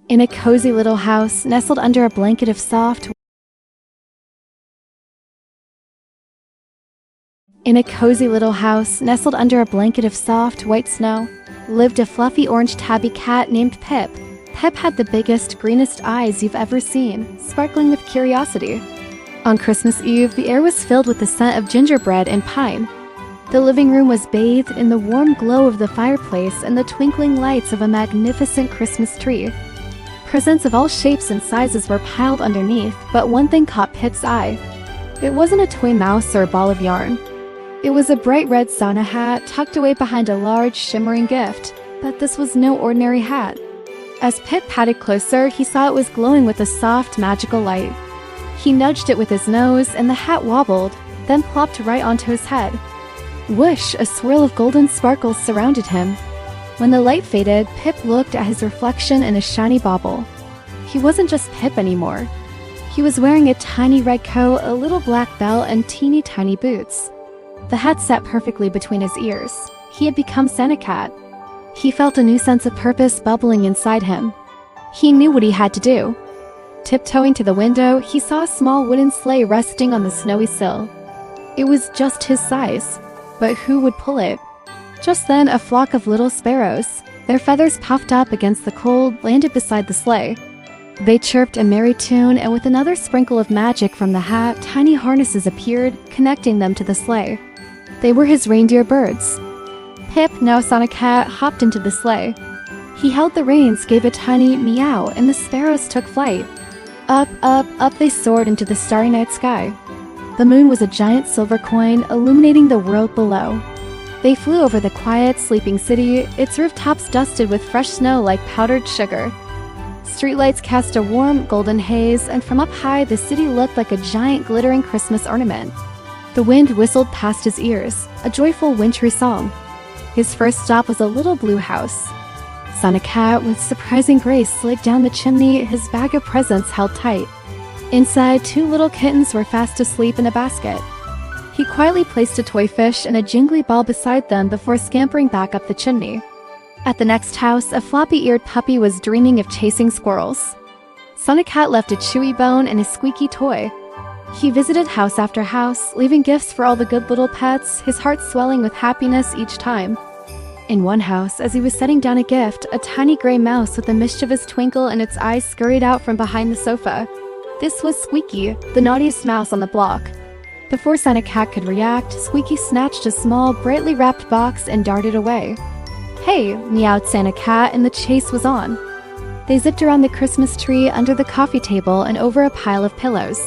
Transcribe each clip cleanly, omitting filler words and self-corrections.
In a cozy little house nestled under a blanket of soft white snow, lived a fluffy orange tabby cat named Pip. Pip had the biggest, greenest eyes you've ever seen, sparkling with curiosity. On Christmas Eve, the air was filled with the scent of gingerbread and pine. The living room was bathed in the warm glow of the fireplace and the twinkling lights of a magnificent Christmas tree. Presents of all shapes and sizes were piled underneath, but one thing caught Pip's eye. It wasn't a toy mouse or a ball of yarn. It was a bright red Santa hat tucked away behind a large, shimmering gift, but this was no ordinary hat. As Pip patted closer, he saw it was glowing with a soft, magical light. He nudged it with his nose, and the hat wobbled, then plopped right onto his head. Whoosh! A swirl of golden sparkles surrounded him. When the light faded, Pip looked at his reflection in a shiny bauble. He wasn't just Pip anymore. He was wearing a tiny red coat, a little black belt, and teeny tiny boots. The hat sat perfectly between his ears. He had become Santa Cat. He felt a new sense of purpose bubbling inside him. He knew what he had to do. Tiptoeing to the window, he saw a small wooden sleigh resting on the snowy sill. It was just his size, but who would pull it? Just then, a flock of little sparrows, their feathers puffed up against the cold, landed beside the sleigh. They chirped a merry tune, and with another sprinkle of magic from the hat, tiny harnesses appeared, connecting them to the sleigh. They were his reindeer birds. Pip, now Santa Cat, hopped into the sleigh. He held the reins, gave a tiny meow, and the sparrows took flight. Up, up, up they soared into the starry night sky. The moon was a giant silver coin, illuminating the world below. They flew over the quiet, sleeping city, its rooftops dusted with fresh snow like powdered sugar. Streetlights cast a warm, golden haze, and from up high, the city looked like a giant, glittering Christmas ornament. The wind whistled past his ears, a joyful, wintry song. His first stop was a little blue house. Santa Cat, with surprising grace, slid down the chimney, his bag of presents held tight. Inside, 2 little kittens were fast asleep in a basket. He quietly placed a toy fish and a jingly ball beside them before scampering back up the chimney. At the next house, a floppy-eared puppy was dreaming of chasing squirrels. Santa Cat left a chewy bone and a squeaky toy. He visited house after house, leaving gifts for all the good little pets, his heart swelling with happiness each time. In one house, as he was setting down a gift, a tiny gray mouse with a mischievous twinkle in its eyes scurried out from behind the sofa. This was Squeaky, the naughtiest mouse on the block. Before Santa Cat could react, Squeaky snatched a small, brightly wrapped box and darted away. "Hey!" meowed Santa Cat, and the chase was on. They zipped around the Christmas tree, under the coffee table, and over a pile of pillows.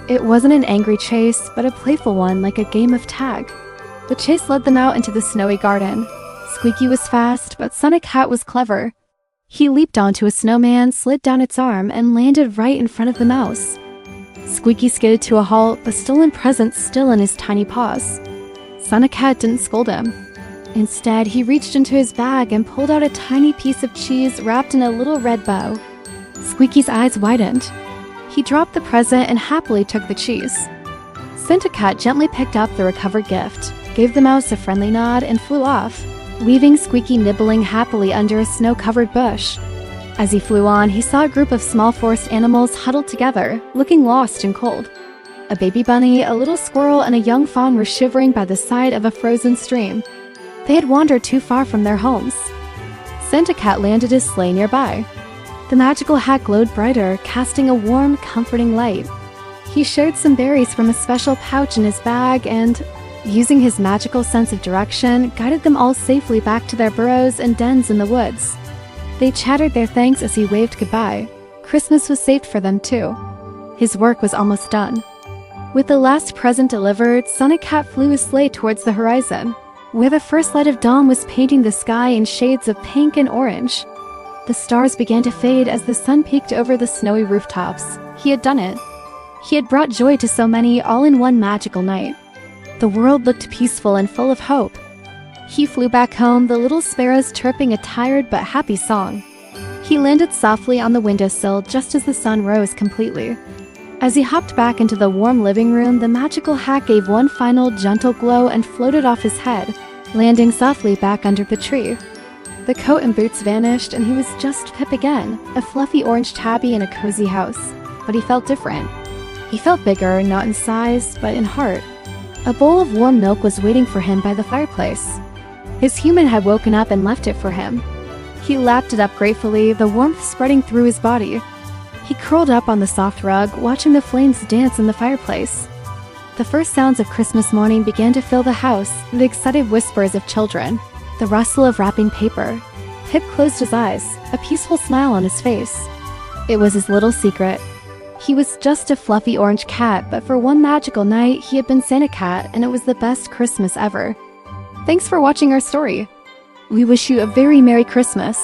It wasn't an angry chase, but a playful one, like a game of tag. The chase led them out into the snowy garden. Squeaky was fast, but Santa Cat was clever. He leaped onto a snowman, slid down its arm, and landed right in front of the mouse. Squeaky skidded to a halt, the stolen present still in his tiny paws. Santa Cat didn't scold him. Instead, he reached into his bag and pulled out a tiny piece of cheese wrapped in a little red bow. Squeaky's eyes widened. He dropped the present and happily took the cheese. Santa Cat gently picked up the recovered gift, gave the mouse a friendly nod, and flew off, leaving Squeaky nibbling happily under a snow-covered bush. As he flew on, he saw a group of small forest animals huddled together, looking lost and cold. A baby bunny, a little squirrel, and a young fawn were shivering by the side of a frozen stream. They had wandered too far from their homes. Santa Cat landed his sleigh nearby. The magical hat glowed brighter, casting a warm, comforting light. He shared some berries from a special pouch in his bag and, using his magical sense of direction, guided them all safely back to their burrows and dens in the woods. They chattered their thanks as he waved goodbye. Christmas was saved for them too. His work was almost done. With the last present delivered, Santa Cat flew his sleigh towards the horizon, where the first light of dawn was painting the sky in shades of pink and orange. The stars began to fade as the sun peeked over the snowy rooftops. He had done it. He had brought joy to so many, all in one magical night. The world looked peaceful and full of hope. He flew back home, the little sparrows chirping a tired but happy song. He landed softly on the windowsill just as the sun rose completely. As he hopped back into the warm living room, the magical hat gave one final gentle glow and floated off his head, landing softly back under the tree. The coat and boots vanished, and he was just Pip again, a fluffy orange tabby in a cozy house. But he felt different. He felt bigger, not in size, but in heart. A bowl of warm milk was waiting for him by the fireplace. His human had woken up and left it for him. He lapped it up gratefully, the warmth spreading through his body. He curled up on the soft rug, watching the flames dance in the fireplace. The first sounds of Christmas morning began to fill the house, the excited whispers of children, the rustle of wrapping paper. Pip closed his eyes, a peaceful smile on his face. It was his little secret. He was just a fluffy orange cat, but for one magical night, he had been Santa Cat, and it was the best Christmas ever. Thanks for watching our story. We wish you a very Merry Christmas.